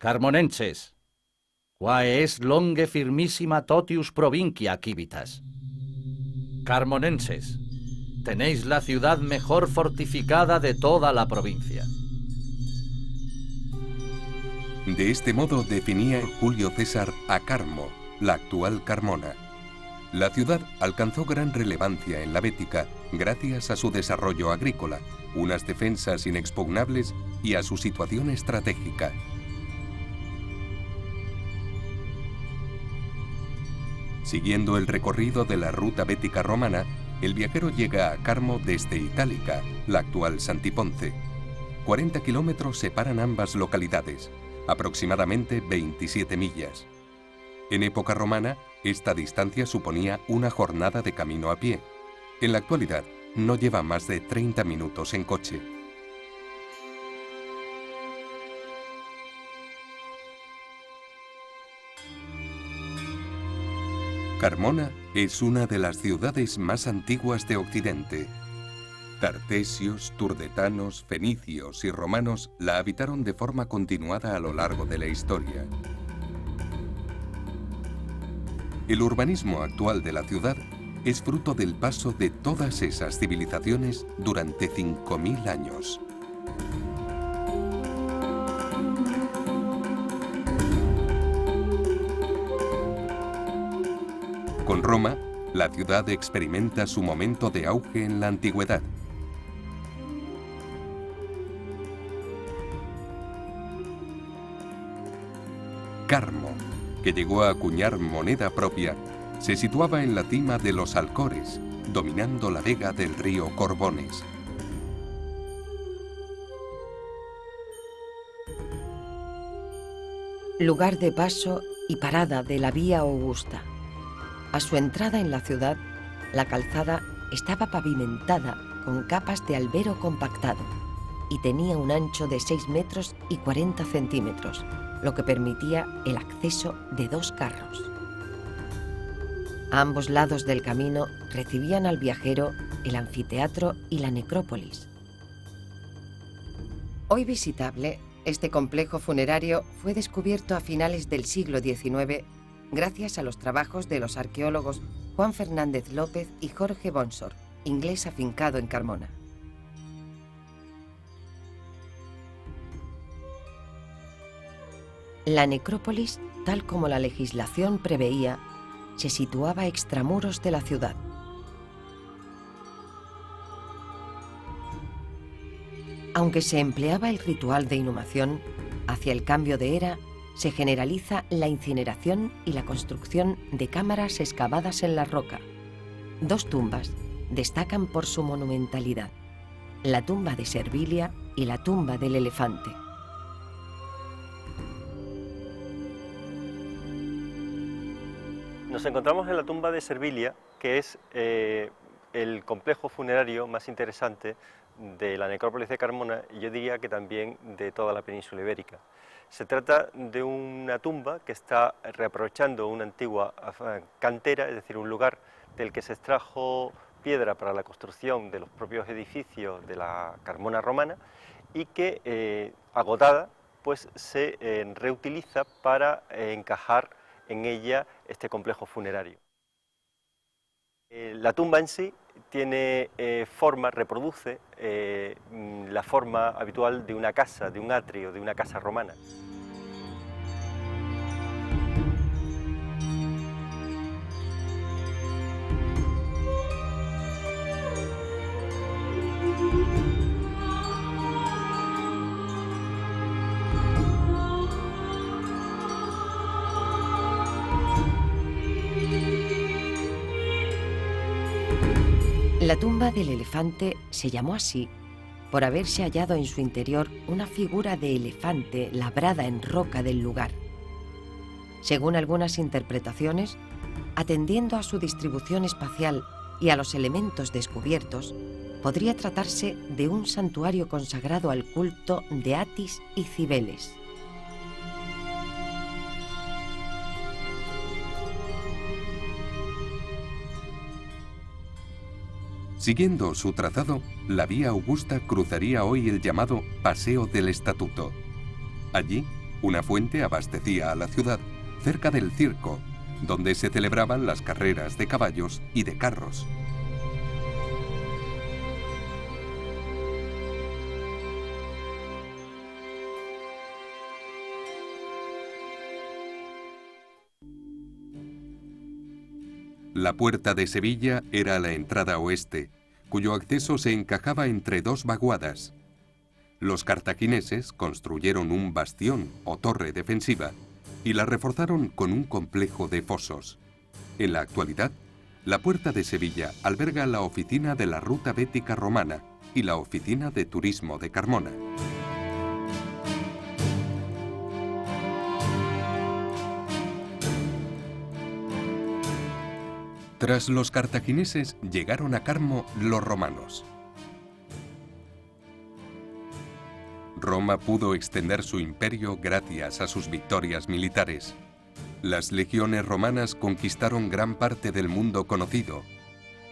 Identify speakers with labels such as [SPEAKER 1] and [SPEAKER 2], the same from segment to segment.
[SPEAKER 1] Carmonenses, quae es longe firmissima totius provincia civitas. Carmonenses, tenéis la ciudad mejor fortificada de toda la provincia.
[SPEAKER 2] De este modo definía Julio César a Carmo, la actual Carmona. La ciudad alcanzó gran relevancia en la Bética gracias a su desarrollo agrícola, unas defensas inexpugnables y a su situación estratégica. Siguiendo el recorrido de la ruta bética romana, el viajero llega a Carmo desde Itálica, la actual Santiponce. 40 kilómetros separan ambas localidades, aproximadamente 27 millas. En época romana, esta distancia suponía una jornada de camino a pie. En la actualidad, no lleva más de 30 minutos en coche. Carmona es una de las ciudades más antiguas de Occidente. Tartesios, turdetanos, fenicios y romanos la habitaron de forma continuada a lo largo de la historia. El urbanismo actual de la ciudad es fruto del paso de todas esas civilizaciones durante 5000 años. Con Roma, la ciudad experimenta su momento de auge en la antigüedad. Carmo, que llegó a acuñar moneda propia, se situaba en la cima de los Alcores, dominando la vega del río Corbones.
[SPEAKER 3] Lugar de paso y parada de la Vía Augusta. A su entrada en la ciudad, la calzada estaba pavimentada con capas de albero compactado y tenía un ancho de 6 metros y 40 centímetros, lo que permitía el acceso de 2 carros. A ambos lados del camino recibían al viajero el anfiteatro y la necrópolis. Hoy visitable, este complejo funerario fue descubierto a finales del siglo XIX gracias a los trabajos de los arqueólogos Juan Fernández López y Jorge Bonsor, inglés afincado en Carmona. La necrópolis, tal como la legislación preveía, se situaba extramuros de la ciudad. Aunque se empleaba el ritual de inhumación, hacia el cambio de era, se generaliza la incineración y la construcción de cámaras excavadas en la roca. 2 tumbas destacan por su monumentalidad: la tumba de Servilia y la tumba del elefante.
[SPEAKER 4] Nos encontramos en la tumba de Servilia, que es el complejo funerario más interesante de la necrópolis de Carmona y yo diría que también de toda la península ibérica. Se trata de una tumba que está reaprovechando una antigua cantera, es decir, un lugar del que se extrajo piedra para la construcción de los propios edificios de la Carmona romana y que, agotada, pues se reutiliza para encajar en ella este complejo funerario. La tumba en sí tiene reproduce la forma habitual de una casa, de un atrio, de una casa romana.
[SPEAKER 3] La tumba del elefante se llamó así por haberse hallado en su interior una figura de elefante labrada en roca del lugar. Según algunas interpretaciones, atendiendo a su distribución espacial y a los elementos descubiertos, podría tratarse de un santuario consagrado al culto de Atis y Cibeles.
[SPEAKER 2] Siguiendo su trazado, la Vía Augusta cruzaría hoy el llamado Paseo del Estatuto. Allí, Una fuente abastecía a la ciudad cerca del circo, donde se celebraban las carreras de caballos y de carros. La puerta de Sevilla era la entrada oeste, cuyo acceso se encajaba entre dos vaguadas. Los cartagineses construyeron un bastión o torre defensiva y la reforzaron con un complejo de fosos. En la actualidad, la puerta de Sevilla alberga la oficina de la Ruta Bética Romana y la oficina de turismo de Carmona. Tras los cartagineses llegaron a Carmo los romanos. Roma pudo extender su imperio gracias a sus victorias militares. Las legiones romanas conquistaron gran parte del mundo conocido.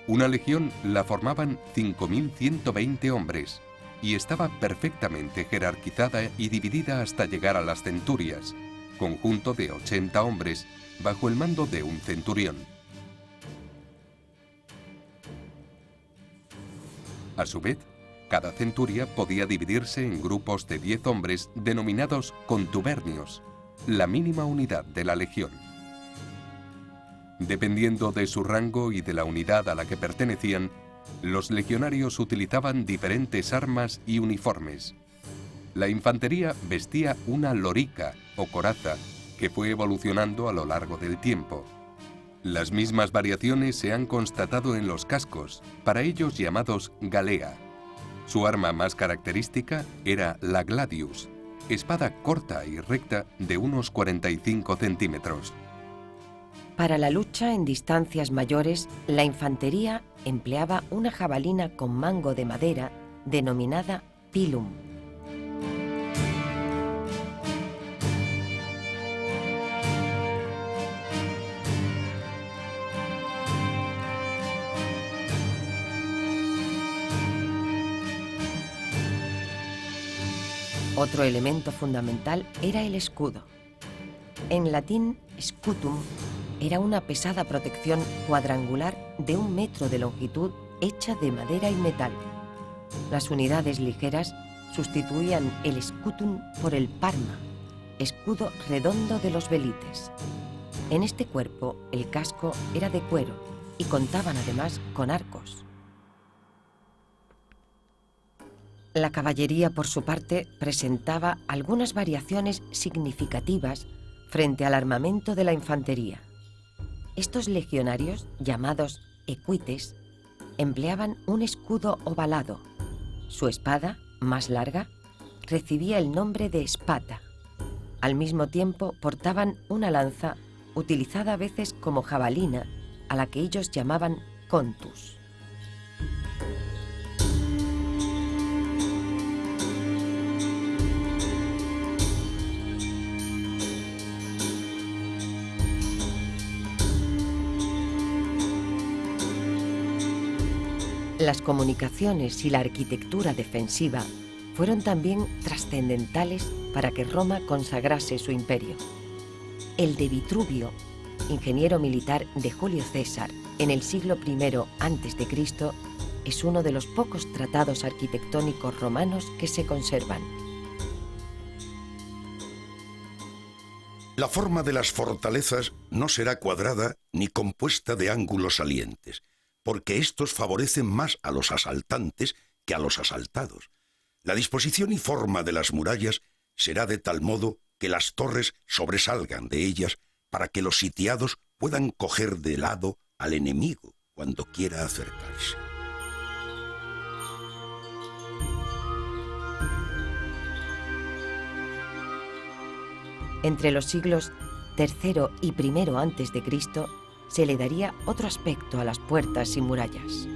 [SPEAKER 2] Una legión la formaban 5.120 hombres y estaba perfectamente jerarquizada y dividida hasta llegar a las centurias, conjunto de 80 hombres bajo el mando de un centurión. A su vez, cada centuria podía dividirse en grupos de 10 hombres denominados contubernios, la mínima unidad de la legión. Dependiendo de su rango y de la unidad a la que pertenecían, los legionarios utilizaban diferentes armas y uniformes. La infantería vestía una lorica o coraza que fue evolucionando a lo largo del tiempo. Las mismas variaciones se han constatado en los cascos, para ellos llamados galea. Su arma más característica era la gladius, espada corta y recta de unos 45 centímetros.
[SPEAKER 3] Para la lucha en distancias mayores, la infantería empleaba una jabalina con mango de madera denominada pilum. Otro elemento fundamental era el escudo. En latín, scutum era una pesada protección cuadrangular de 1 metro de longitud hecha de madera y metal. Las unidades ligeras sustituían el scutum por el parma, escudo redondo de los velites. En este cuerpo, el casco era de cuero y contaban además con arcos. La caballería, por su parte, presentaba algunas variaciones significativas frente al armamento de la infantería. Estos legionarios, llamados equites, empleaban un escudo ovalado. Su espada, más larga, recibía el nombre de spata. Al mismo tiempo portaban una lanza utilizada a veces como jabalina, a la que ellos llamaban contus. Las comunicaciones y la arquitectura defensiva fueron también trascendentales para que Roma consagrase su imperio. El de Vitruvio, ingeniero militar de Julio César en el siglo I a.C., es uno de los pocos tratados arquitectónicos romanos que se conservan.
[SPEAKER 5] La forma de las fortalezas no será cuadrada ni compuesta de ángulos salientes, porque estos favorecen más a los asaltantes que a los asaltados. La disposición y forma de las murallas será de tal modo que las torres sobresalgan de ellas para que los sitiados puedan coger de lado al enemigo cuando quiera acercarse.
[SPEAKER 3] Entre los siglos III y I a.C., se le daría otro aspecto a las puertas y murallas.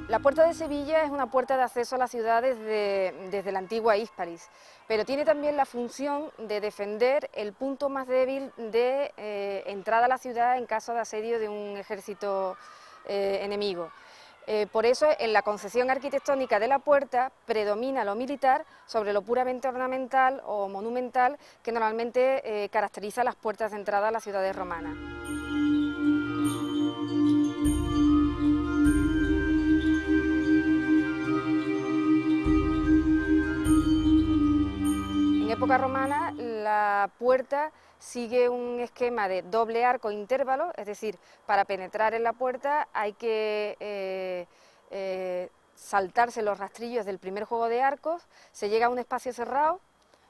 [SPEAKER 6] La puerta de Sevilla es una puerta de acceso a la ciudad desde la antigua Hispalis, pero tiene también la función de defender el punto más débil de entrada a la ciudad en caso de asedio de un ejército enemigo. Por eso, en la concepción arquitectónica de la puerta predomina lo militar sobre lo puramente ornamental o monumental que normalmente caracteriza las puertas de entrada a las ciudades romanas. En época romana, la puerta sigue un esquema de doble arco intervalo, es decir, para penetrar en la puerta hay que saltarse los rastrillos del primer juego de arcos, se llega a un espacio cerrado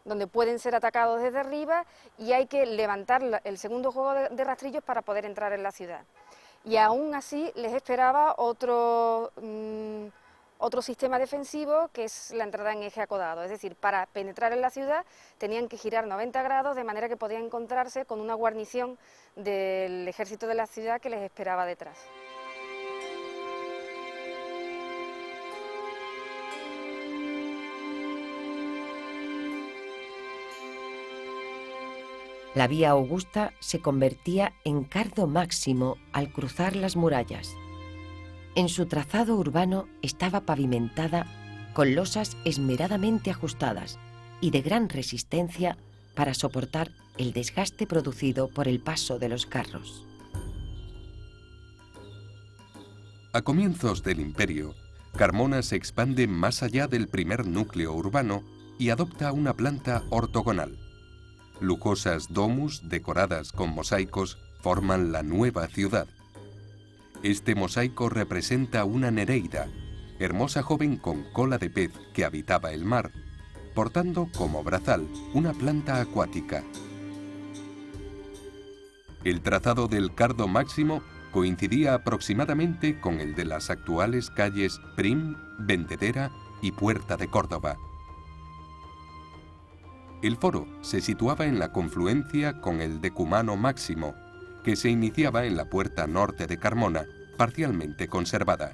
[SPEAKER 6] donde pueden ser atacados desde arriba y hay que levantar el segundo juego de rastrillos para poder entrar en la ciudad. Y aún así les esperaba otro sistema defensivo, que es la entrada en eje acodado, es decir, para penetrar en la ciudad tenían que girar 90 grados de manera que podían encontrarse con una guarnición del ejército de la ciudad que les esperaba detrás.
[SPEAKER 3] La vía Augusta se convertía en cardo máximo al cruzar las murallas. En su trazado urbano estaba pavimentada con losas esmeradamente ajustadas y de gran resistencia para soportar el desgaste producido por el paso de los carros.
[SPEAKER 2] A comienzos del Imperio, Carmona se expande más allá del primer núcleo urbano y adopta una planta ortogonal. Lujosas domus decoradas con mosaicos forman la nueva ciudad. Este mosaico representa una nereida, hermosa joven con cola de pez que habitaba el mar, portando como brazal una planta acuática. El trazado del cardo máximo coincidía aproximadamente con el de las actuales calles Prim, Vendedera y Puerta de Córdoba. El foro se situaba en la confluencia con el decumano máximo, que se iniciaba en la puerta norte de Carmona, parcialmente conservada.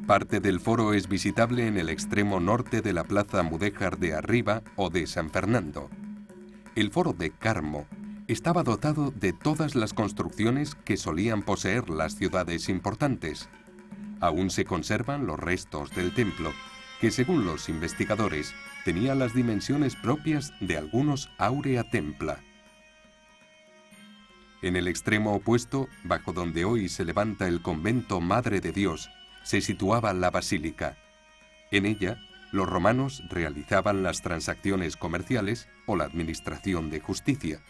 [SPEAKER 2] Parte del foro es visitable en el extremo norte de la Plaza Mudéjar de Arriba o de San Fernando. El foro de Carmo estaba dotado de todas las construcciones que solían poseer las ciudades importantes. Aún se conservan los restos del templo, que según los investigadores tenía las dimensiones propias de algunos aurea templa. En el extremo opuesto, bajo donde hoy se levanta el convento Madre de Dios, se situaba la basílica. En ella, los romanos realizaban las transacciones comerciales o la administración de justicia.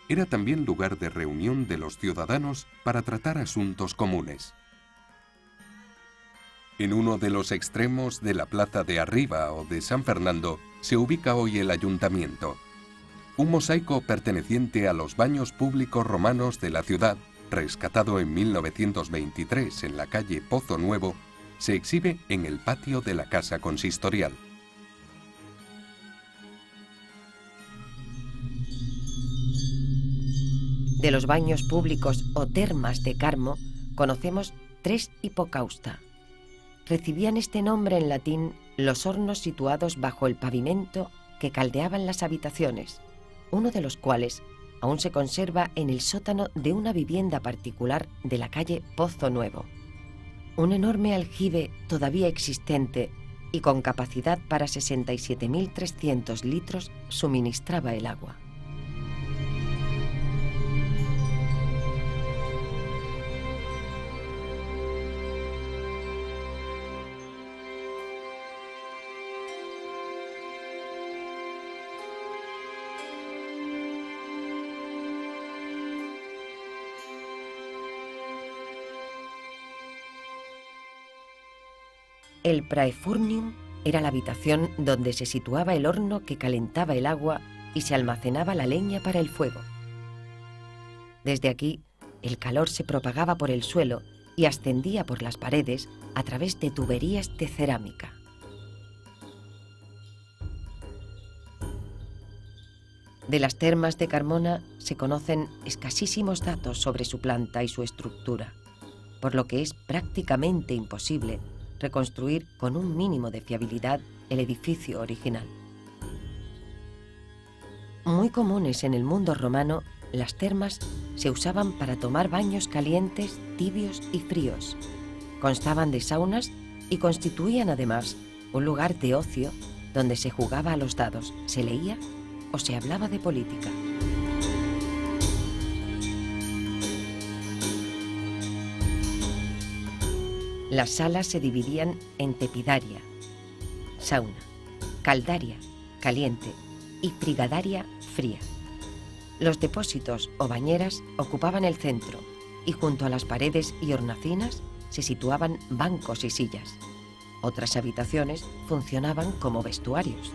[SPEAKER 2] Era también lugar de reunión de los ciudadanos para tratar asuntos comunes. En uno de los extremos de la Plaza de Arriba o de San Fernando se ubica hoy el ayuntamiento. Un mosaico perteneciente a los baños públicos romanos de la ciudad, rescatado en 1923 en la calle Pozo Nuevo, se exhibe en el patio de la casa consistorial.
[SPEAKER 3] De los baños públicos o termas de Carmo conocemos 3 hipocausta. Recibían este nombre en latín los hornos situados bajo el pavimento que caldeaban las habitaciones, uno de los cuales aún se conserva en el sótano de una vivienda particular de la calle Pozo Nuevo. Un enorme aljibe todavía existente y con capacidad para 67.300 litros suministraba el agua. El praefurnium era la habitación donde se situaba el horno que calentaba el agua y se almacenaba la leña para el fuego. Desde aquí, el calor se propagaba por el suelo y ascendía por las paredes a través de tuberías de cerámica. De las termas de Carmona se conocen escasísimos datos sobre su planta y su estructura, por lo que es prácticamente imposible reconstruir con un mínimo de fiabilidad el edificio original. Muy comunes en el mundo romano Las termas se usaban para tomar baños calientes, tibios y fríos. Constaban de saunas y constituían además un lugar de ocio donde se jugaba a los dados, se leía o se hablaba de política. Las salas se dividían en tepidaria, sauna, caldaria, caliente, y frigadaria, fría. Los depósitos o bañeras ocupaban el centro y junto a las paredes y hornacinas se situaban bancos y sillas. Otras habitaciones funcionaban como vestuarios.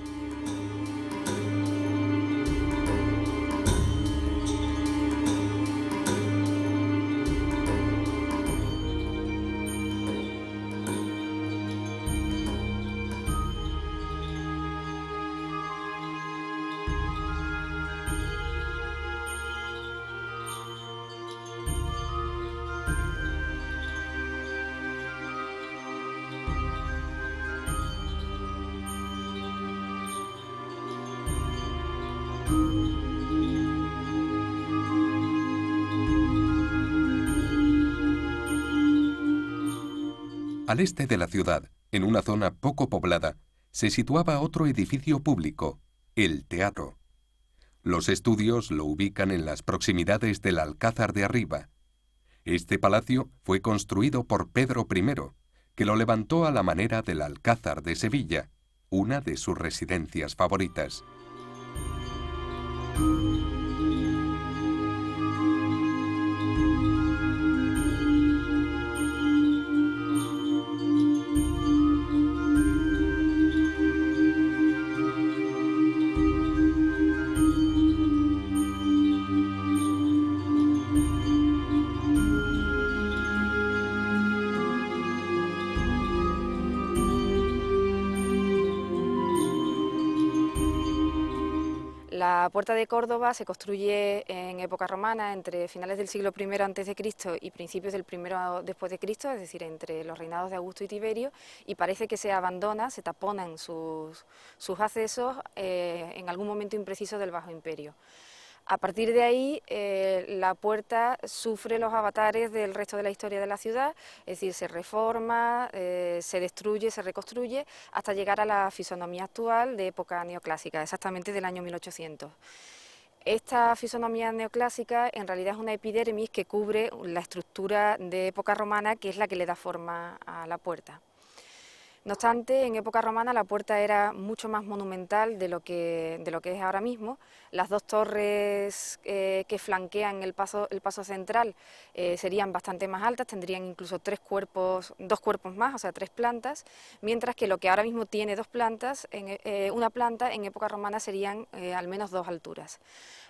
[SPEAKER 2] Al este de la ciudad, en una zona poco poblada, se situaba otro edificio público, el teatro. Los estudios lo ubican en las proximidades del Alcázar de Arriba. Este palacio fue construido por Pedro I, que lo levantó a la manera del Alcázar de Sevilla, una de sus residencias favoritas.
[SPEAKER 6] La Puerta de Córdoba se construye en época romana, entre finales del siglo I a.C. y principios del I después de Cristo, es decir, entre los reinados de Augusto y Tiberio, y parece que se abandona, se taponan sus accesos en algún momento impreciso del Bajo Imperio. A partir de ahí, la puerta sufre los avatares del resto de la historia de la ciudad, es decir, se reforma, se destruye, se reconstruye, hasta llegar a la fisonomía actual de época neoclásica, exactamente del año 1800. Esta fisonomía neoclásica en realidad es una epidermis que cubre la estructura de época romana, que es la que le da forma a la puerta. No obstante, en época romana la puerta era mucho más monumental de lo que es ahora mismo. Las dos torres que flanquean el paso central serían bastante más altas, tendrían incluso dos cuerpos más, o sea, 3 plantas, mientras que lo que ahora mismo tiene 2 plantas, una planta en época romana serían al menos 2 alturas.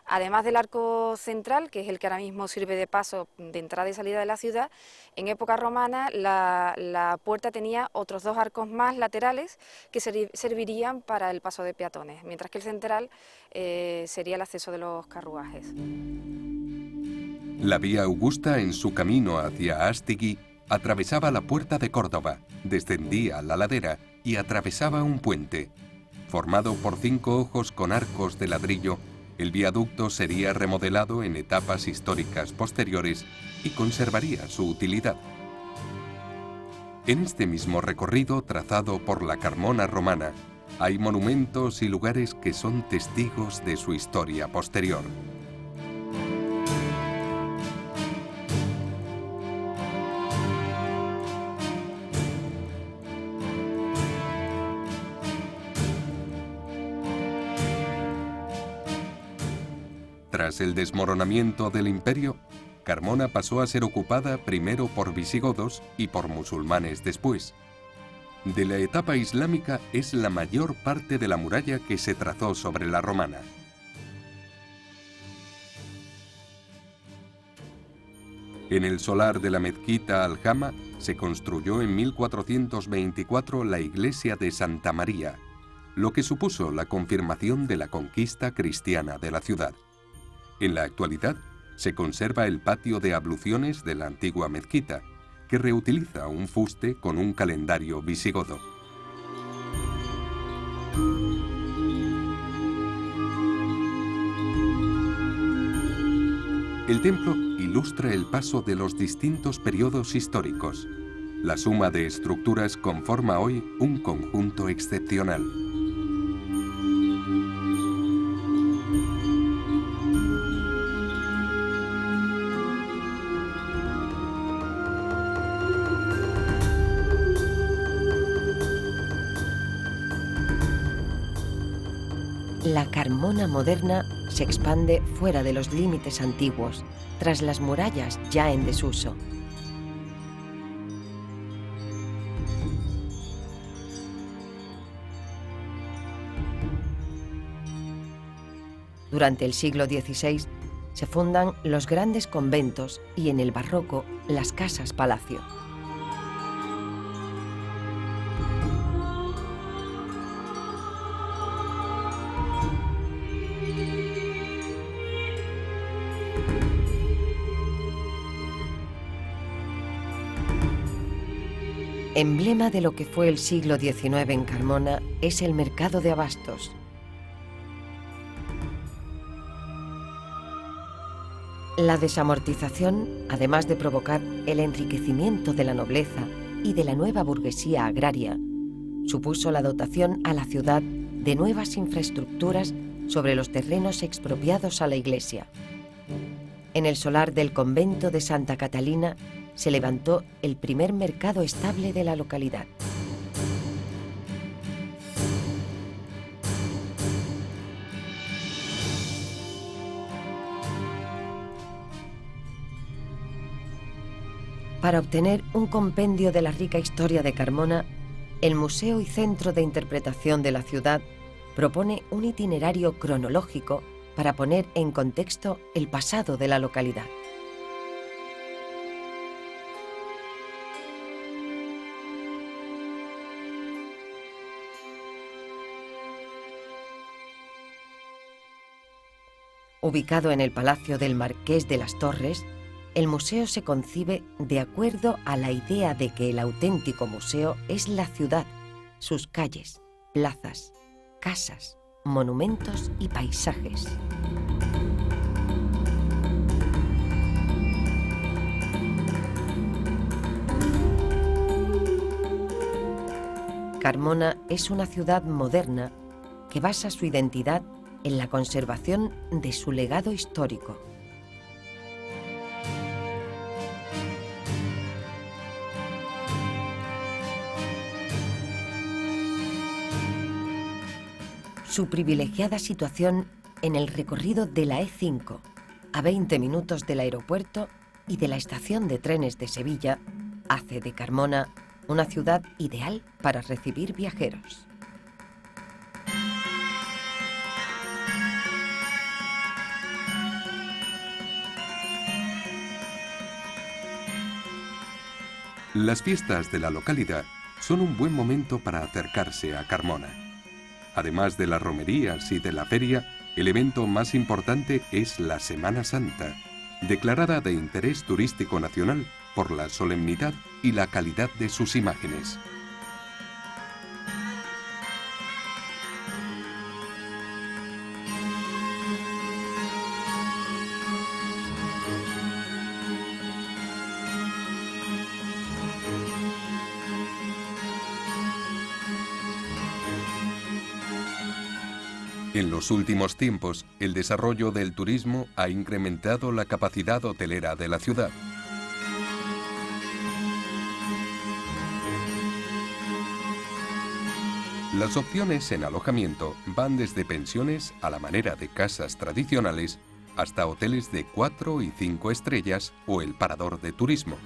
[SPEAKER 6] Además del arco central, que es el que ahora mismo sirve de paso de entrada y salida de la ciudad, en época romana la puerta tenía otros 2 arcos más laterales que servirían para el paso de peatones, mientras que el central sería el acceso de los carruajes.
[SPEAKER 2] La vía Augusta, en su camino hacia Astigui, atravesaba la Puerta de Córdoba, descendía la ladera y atravesaba un puente. Formado por 5 ojos con arcos de ladrillo, el viaducto sería remodelado en etapas históricas posteriores y conservaría su utilidad. En este mismo recorrido trazado por la Carmona romana, hay monumentos y lugares que son testigos de su historia posterior. Tras el desmoronamiento del imperio, Carmona pasó a ser ocupada primero por visigodos y por musulmanes después. De la etapa islámica es la mayor parte de la muralla que se trazó sobre la romana. En el solar de la mezquita Al-Jama se construyó en 1424 la iglesia de Santa María, lo que supuso la confirmación de la conquista cristiana de la ciudad. En la actualidad, se conserva el patio de abluciones de la antigua mezquita, que reutiliza un fuste con un calendario visigodo. El templo ilustra el paso de los distintos periodos históricos. La suma de estructuras conforma hoy un conjunto excepcional.
[SPEAKER 3] La Carmona moderna se expande fuera de los límites antiguos, tras las murallas ya en desuso. Durante el siglo XVI se fundan los grandes conventos y en el barroco las casas-palacio. Emblema de lo que fue el siglo XIX en Carmona es el mercado de abastos. La desamortización, además de provocar el enriquecimiento de la nobleza y de la nueva burguesía agraria, supuso la dotación a la ciudad de nuevas infraestructuras sobre los terrenos expropiados a la Iglesia. En el solar del convento de Santa Catalina se levantó el primer mercado estable de la localidad. Para obtener un compendio de la rica historia de Carmona, el Museo y Centro de Interpretación de la Ciudad propone un itinerario cronológico para poner en contexto el pasado de la localidad. Ubicado en el Palacio del Marqués de las Torres, el museo se concibe de acuerdo a la idea de que el auténtico museo es la ciudad, sus calles, plazas, casas, monumentos y paisajes. Carmona es una ciudad moderna que basa su identidad en la conservación de su legado histórico. Su privilegiada situación en el recorrido de la E5, a 20 minutos del aeropuerto y de la estación de trenes de Sevilla, hace de Carmona una ciudad ideal para recibir viajeros.
[SPEAKER 2] Las fiestas de la localidad son un buen momento para acercarse a Carmona. Además de las romerías y de la feria, el evento más importante es la Semana Santa, declarada de interés turístico nacional por la solemnidad y la calidad de sus imágenes. En los últimos tiempos, el desarrollo del turismo ha incrementado la capacidad hotelera de la ciudad. Las opciones en alojamiento van desde pensiones a la manera de casas tradicionales hasta hoteles de 4 y 5 estrellas o el parador de turismo.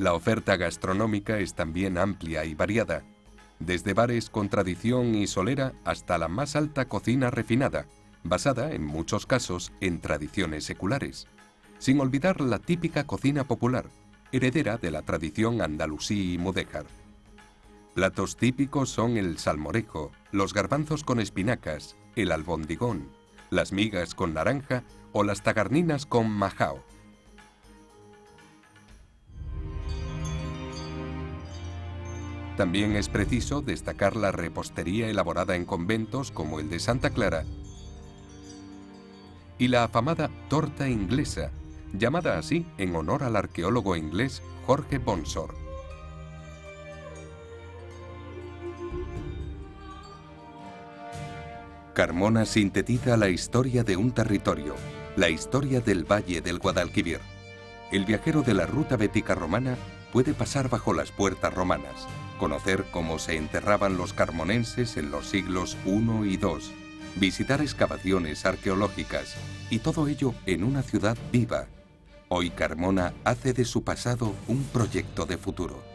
[SPEAKER 2] La oferta gastronómica es también amplia y variada, desde bares con tradición y solera hasta la más alta cocina refinada, basada en muchos casos en tradiciones seculares. sin olvidar la típica cocina popular, heredera de la tradición andalusí y mudéjar. Platos típicos son el salmorejo, los garbanzos con espinacas, el albondigón, las migas con naranja o las tagarninas con majao. También es preciso destacar la repostería elaborada en conventos como el de Santa Clara y la afamada torta inglesa, llamada así en honor al arqueólogo inglés Jorge Bonsor. Carmona sintetiza la historia de un territorio, la historia del Valle del Guadalquivir. El viajero de la ruta bética romana puede pasar bajo las puertas romanas, conocer cómo se enterraban los carmonenses en los siglos I y II, visitar excavaciones arqueológicas, y todo ello en una ciudad viva. Hoy Carmona hace de su pasado un proyecto de futuro.